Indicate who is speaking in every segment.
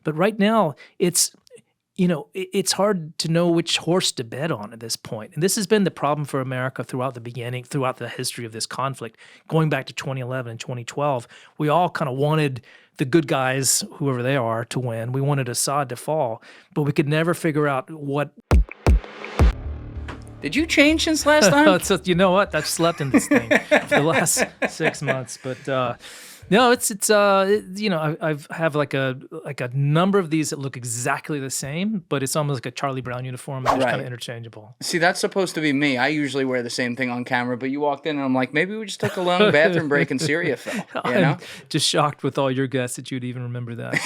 Speaker 1: But right now, it's it's hard to know which horse to bet on at this point. And this has been the problem for America throughout the history of this conflict. Going back to 2011 and 2012, we all kind of wanted the good guys, whoever they are, to win. We wanted Assad to fall, but we could never figure out what.
Speaker 2: Did you change since last time?
Speaker 1: So, you know what? I've slept in this thing for the last 6 months, but no, I have like a number of these that look exactly the same, but it's almost like a Charlie Brown uniform. They're kind of interchangeable.
Speaker 2: See, that's supposed to be me. I usually wear the same thing on camera, but you walked in and I'm like, maybe we just took a long bathroom break and Syria fell.
Speaker 1: I'm just shocked with all your guests that you'd even remember that.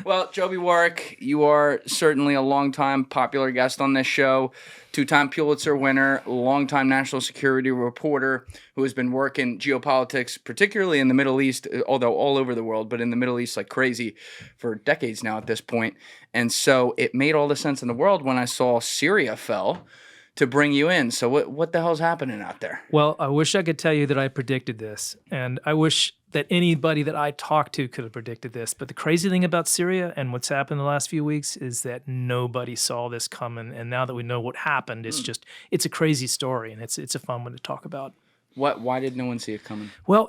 Speaker 2: Well, Joby Warrick, you are certainly a longtime popular guest on this show. 2-time Pulitzer winner, longtime national security reporter who has been working geopolitics, particularly in the Middle East, although all over the world, but in the Middle East like crazy for decades now at this point. And so it made all the sense in the world when I saw Syria fell to bring you in. So what the hell's happening out there?
Speaker 1: Well, I wish I could tell you that I predicted this, and I wish that anybody that I talked to could have predicted this. But the crazy thing about Syria and what's happened the last few weeks is that nobody saw this coming. And now that we know what happened, it's a crazy story, and it's a fun one to talk about.
Speaker 2: Why did no one see it coming?
Speaker 1: Well,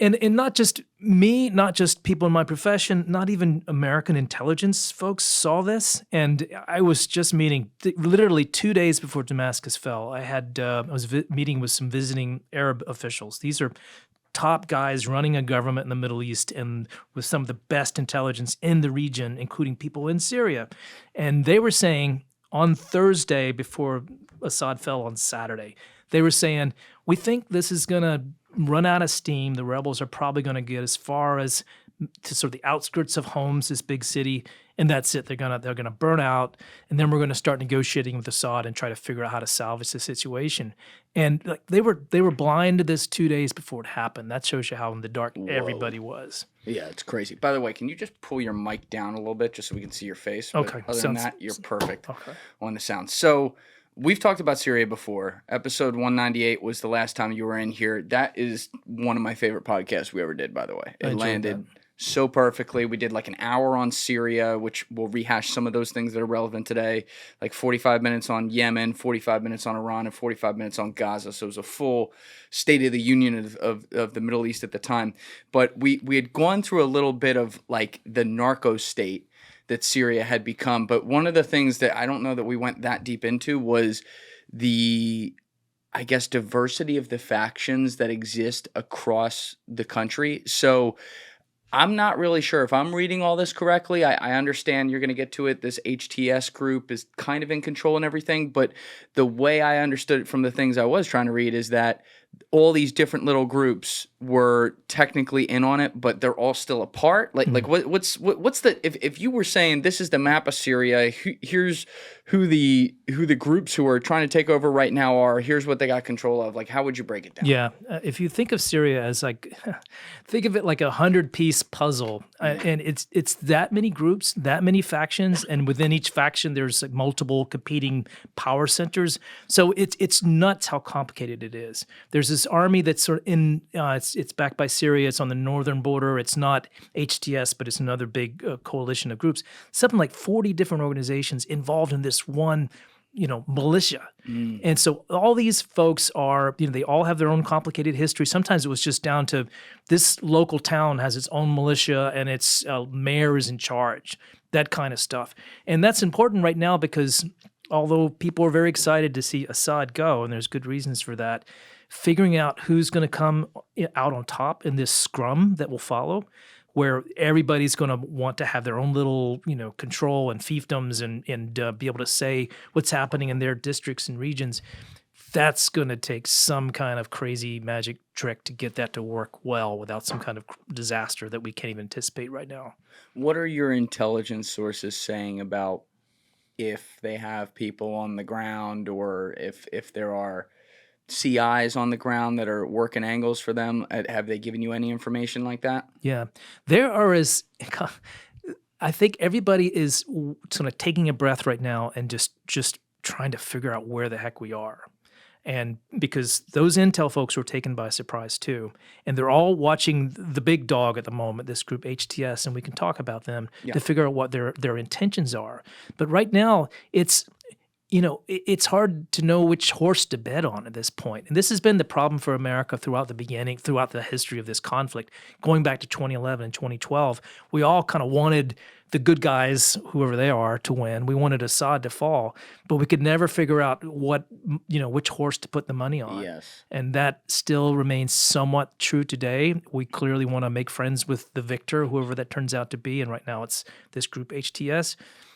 Speaker 1: and not just me, not just people in my profession, not even American intelligence folks saw this. And I was just meeting literally 2 days before Damascus fell. I was meeting with some visiting Arab officials. These are top guys running a government in the Middle East and with some of the best intelligence in the region, including people in Syria. And they were saying on Thursday before Assad fell on Saturday, they were saying, we think this is going to run out of steam. The rebels are probably going to get as far as to sort of the outskirts of Homs, this big city, and that's it. They're gonna burn out, and then we're going to start negotiating with Assad and try to figure out how to salvage the situation. And like they were blind to this 2 days before it happened. That shows you how in the dark everybody was.
Speaker 2: Yeah, it's crazy. By the way, can you just pull your mic down a little bit just so we can see your face?
Speaker 1: Okay.
Speaker 2: But other than that, you're perfect on the sound. So we've talked about Syria before. Episode 198 was the last time you were in here. That is one of my favorite podcasts we ever did, by the way. It landed so perfectly. We did like an hour on Syria, which we'll rehash some of those things that are relevant today, like 45 minutes on Yemen, 45 minutes on Iran, and 45 minutes on Gaza. So it was a full State of the Union of the Middle East at the time. But we had gone through a little bit of like the narco state that Syria had become. But one of the things that I don't know that we went that deep into was the, I guess, diversity of the factions that exist across the country. So I'm not really sure if I'm reading all this correctly. I understand you're going to get to it. This HTS group is kind of in control and everything. But the way I understood it from the things I was trying to read is that all these different little groups were technically in on it, but they're all still apart. Like what's the if you were saying this is the map of Syria, here's who the groups who are trying to take over right now are. Here's what they got control of. Like, how would you break it down?
Speaker 1: Yeah, if you think of Syria as like, think of it like a 100-piece puzzle, and it's that many groups, that many factions, and within each faction there's like multiple competing power centers. So it's nuts how complicated it is. There's this army that's sort of in it's backed by Syria. It's on the northern border. It's not HTS, but it's another big coalition of groups. Something like 40 different organizations involved in this one, militia. And so all these folks are, they all have their own complicated history. Sometimes it was just down to this local town has its own militia and its mayor is in charge, that kind of stuff. And that's important right now because although people are very excited to see Assad go, and there's good reasons for that, figuring out who's going to come out on top in this scrum that will follow, where everybody's going to want to have their own little, control and fiefdoms and be able to say what's happening in their districts and regions, that's going to take some kind of crazy magic trick to get that to work well without some kind of disaster that we can't even anticipate right now.
Speaker 2: What are your intelligence sources saying about if they have people on the ground or if there are CIs on the ground that are working angles for them? Have they given you any information like that?
Speaker 1: Yeah. There are I think everybody is sort of taking a breath right now and just trying to figure out where the heck we are. And because those intel folks were taken by surprise too. And they're all watching the big dog at the moment, this group HTS, and we can talk about them to figure out what their intentions are. But right now, it's hard to know which horse to bet on at this point. And this has been the problem for America throughout the history of this conflict. Going back to 2011 and 2012, we all kind of wanted the good guys, whoever they are, to win. We wanted Assad to fall, but we could never figure out which horse to put the money on.
Speaker 2: Yes. And
Speaker 1: that still remains somewhat true today. We clearly want to make friends with the victor, whoever that turns out to be. And right now it's this group HTS.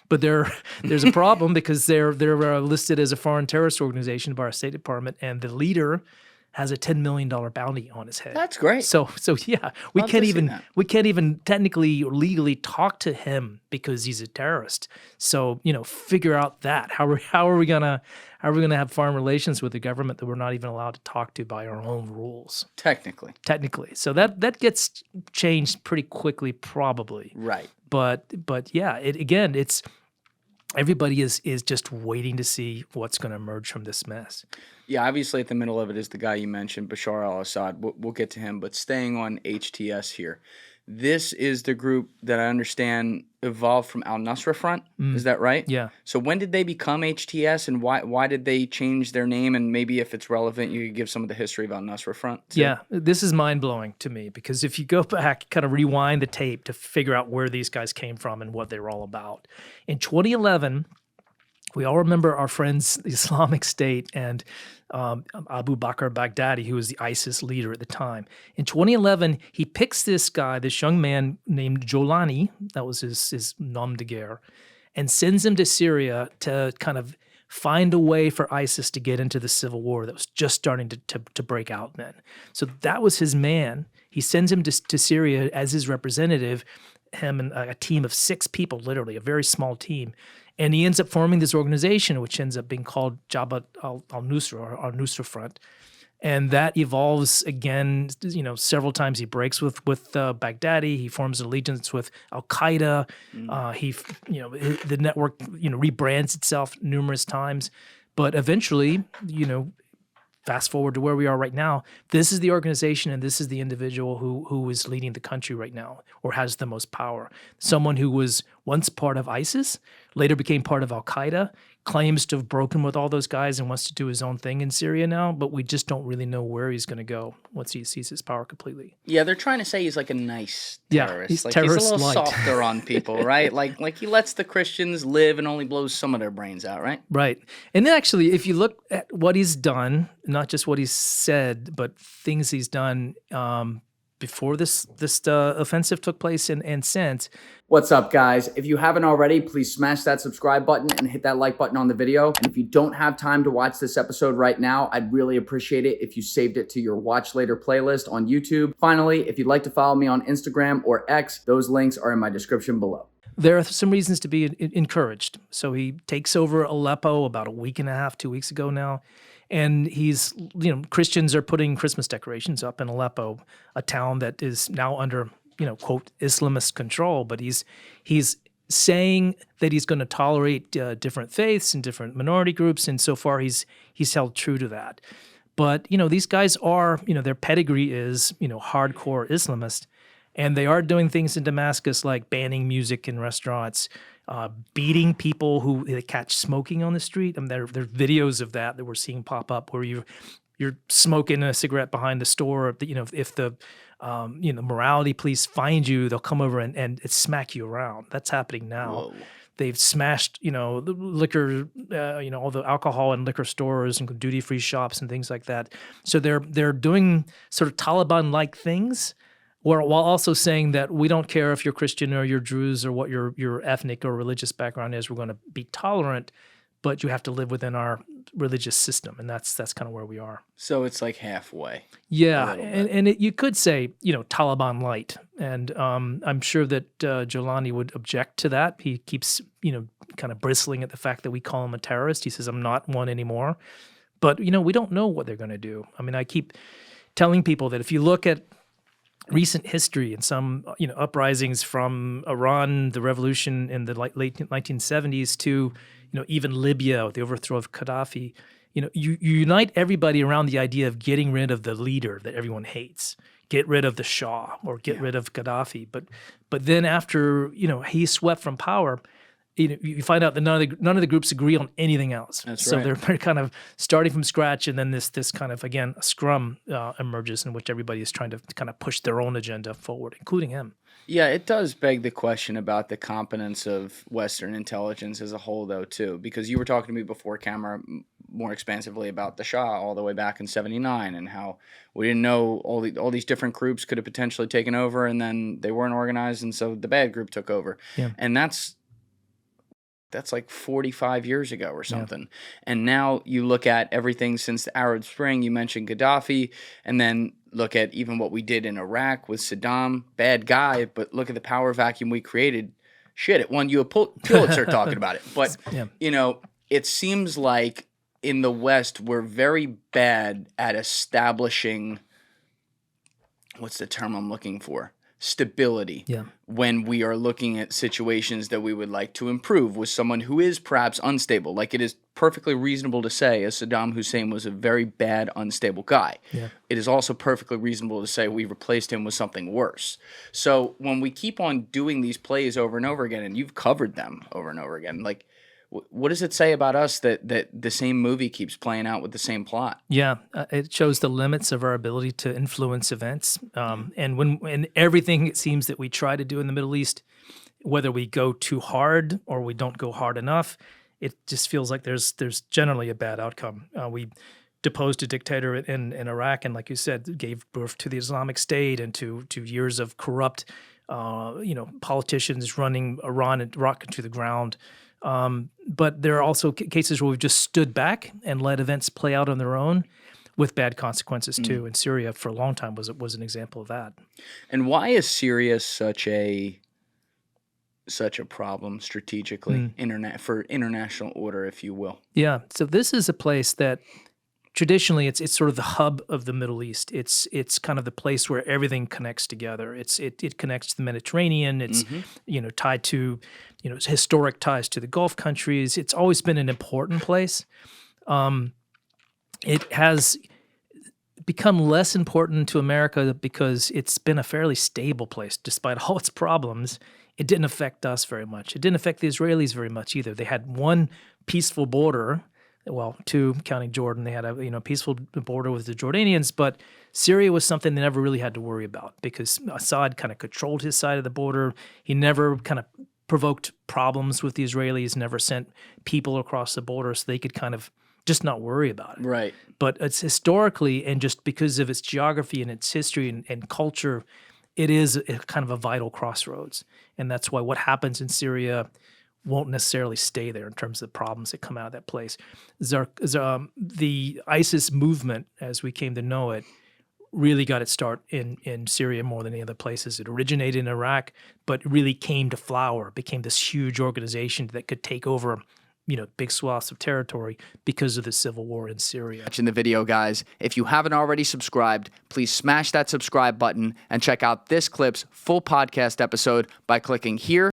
Speaker 1: But there's a problem because they're listed as a foreign terrorist organization by our State Department, and the leader has a $10 million bounty on his head.
Speaker 2: That's great.
Speaker 1: So yeah, we can't even technically or legally talk to him because he's a terrorist. So figure out that how are we gonna have foreign relations with the government that we're not even allowed to talk to by our own rules?
Speaker 2: Technically.
Speaker 1: So that gets changed pretty quickly, probably.
Speaker 2: Right.
Speaker 1: But yeah, it's everybody is just waiting to see what's going to emerge from this mess.
Speaker 2: Yeah, obviously at the middle of it is the guy you mentioned, Bashar al-Assad. We'll get to him, but staying on HTS here. This is the group that I understand evolved from al-Nusra Front. Is that right?
Speaker 1: Yeah.
Speaker 2: So when did they become HTS, and why did they change their name? And maybe if it's relevant, you could give some of the history of al-Nusra Front too.
Speaker 1: Yeah, this is mind-blowing to me because if you go back, kind of rewind the tape to figure out where these guys came from and what they were all about. In 2011, we all remember our friends, the Islamic State, and Abu Bakr Baghdadi, who was the ISIS leader at the time. In 2011, he picks this guy, this young man named Jolani, that was his nom de guerre, and sends him to Syria to kind of find a way for ISIS to get into the civil war that was just starting to break out then. So that was his man. He sends him to Syria as his representative, him and a team of 6 people, literally, a very small team. And he ends up forming this organization, which ends up being called Jabhat al-Nusra, or al-Nusra Front. And that evolves again, several times. He breaks with Baghdadi. He forms an allegiance with al-Qaeda. The network, rebrands itself numerous times. But eventually, fast forward to where we are right now, this is the organization and this is the individual who is leading the country right now or has the most power. Someone who was once part of ISIS, later became part of al-Qaeda, claims to have broken with all those guys and wants to do his own thing in Syria now, but we just don't really know where he's going to go once he sees his power completely.
Speaker 2: Yeah, they're trying to say he's like a nice terrorist.
Speaker 1: He's
Speaker 2: like
Speaker 1: terrorist
Speaker 2: he's a little
Speaker 1: light.
Speaker 2: softer on people, right? Like he lets the Christians live and only blows some of their brains out, right?
Speaker 1: Right. And then actually, if you look at what he's done, not just what he's said, but things he's done before this offensive took place and since.
Speaker 3: What's up, guys? If you haven't already, please smash that subscribe button and hit that like button on the video. And if you don't have time to watch this episode right now, I'd really appreciate it if you saved it to your watch later playlist on YouTube. Finally, if you'd like to follow me on Instagram or X, those links are in my description below.
Speaker 1: There are some reasons to be encouraged. So he takes over Aleppo about a week and a half, 2 weeks ago now. And he's, Christians are putting Christmas decorations up in Aleppo, a town that is now under, quote, Islamist control. But he's saying that he's going to tolerate different faiths and different minority groups. And so far he's held true to that. But, these guys are, their pedigree is, hardcore Islamist. And they are doing things in Damascus like banning music in restaurants, beating people who they catch smoking on the street. I mean, there are videos of that we're seeing pop up where you're smoking a cigarette behind the store. If the morality police find you, they'll come over and smack you around. That's happening now.
Speaker 2: Whoa.
Speaker 1: They've smashed, the liquor, all the alcohol and liquor stores and duty-free shops and things like that. So they're doing sort of Taliban-like things, while also saying that we don't care if you're Christian or you're Druze or what your ethnic or religious background is. We're going to be tolerant, but you have to live within our religious system, and that's kind of where we are.
Speaker 2: So it's like halfway.
Speaker 1: Yeah, and you could say, Taliban light, and I'm sure that Jolani would object to that. He keeps, kind of bristling at the fact that we call him a terrorist. He says, I'm not one anymore. But, we don't know what they're going to do. I mean, I keep telling people that if you look at recent history and some, uprisings from Iran, the revolution in the late 1970s to, even Libya with the overthrow of Gaddafi you unite everybody around the idea of getting rid of the leader that everyone hates, get rid of the Shah or get rid of Gaddafi. But then after, he's swept from power, you find out that none of the groups agree on anything else.
Speaker 2: That's
Speaker 1: so
Speaker 2: right.
Speaker 1: They're kind of starting from scratch, and then this kind of, again, a scrum emerges in which everybody is trying to kind of push their own agenda forward, including him.
Speaker 2: Yeah, it does beg the question about the competence of Western intelligence as a whole, though, too, because you were talking to me before camera more expansively about the Shah all the way back in '79 and how we didn't know all these different groups could have potentially taken over, and then they weren't organized, and so the bad group took over.
Speaker 1: Yeah.
Speaker 2: And that's like 45 years ago or something. Yeah. And now you look at everything since the Arab Spring. You mentioned Gaddafi, and then look at even what we did in Iraq with Saddam. Bad guy, but look at the power vacuum we created. Shit, it won you a Pulitzer talking about it. But, it seems like in the West, we're very bad at establishing, what's the term I'm looking for? Stability.
Speaker 1: Yeah.
Speaker 2: When we are looking at situations that we would like to improve with someone who is perhaps unstable. Like, it is perfectly reasonable to say Saddam Hussein was a very bad, unstable guy.
Speaker 1: Yeah.
Speaker 2: It is also perfectly reasonable to say we replaced him with something worse. So when we keep on doing these plays over and over again, and you've covered them over and over again, like, what does it say about us that the same movie keeps playing out with the same plot?
Speaker 1: Yeah, it shows the limits of our ability to influence events. And when everything it seems that we try to do in the Middle East, whether we go too hard or we don't go hard enough, it just feels like there's generally a bad outcome. We deposed a dictator in Iraq, and like you said, gave birth to the Islamic State and to years of corrupt, politicians running Iran and Iraq into the ground. But there are also cases where we've just stood back and let events play out on their own with bad consequences too. And Syria for a long time was an example of that.
Speaker 2: And why is Syria such a problem strategically, for international order, if you will?
Speaker 1: Yeah. So this is a place that traditionally it's sort of the hub of the Middle East. It's kind of the place where everything connects together. It connects to the Mediterranean. It's tied to historic ties to the Gulf countries. It's always been an important place. It has become less important to America because it's been a fairly stable place despite all its problems. It didn't affect us very much. It didn't affect the Israelis very much either. They had one peaceful border. Well, two, counting Jordan. They had a peaceful border with the Jordanians, but Syria was something they never really had to worry about because Assad kind of controlled his side of the border. He never kind of provoked problems with the Israelis, never sent people across the border, so they could kind of just not worry about it.
Speaker 2: Right.
Speaker 1: But it's historically, and just because of its geography and its history and culture, it is a kind of a vital crossroads. And that's why what happens in Syria won't necessarily stay there in terms of the problems that come out of that place. The ISIS movement, as we came to know it, really got its start in Syria more than any other places. It originated in Iraq, but really came to flower, became this huge organization that could take over big swaths of territory because of the civil war in Syria.
Speaker 3: Watching the video, guys. If you haven't already subscribed, please smash that subscribe button and check out this clip's full podcast episode by clicking here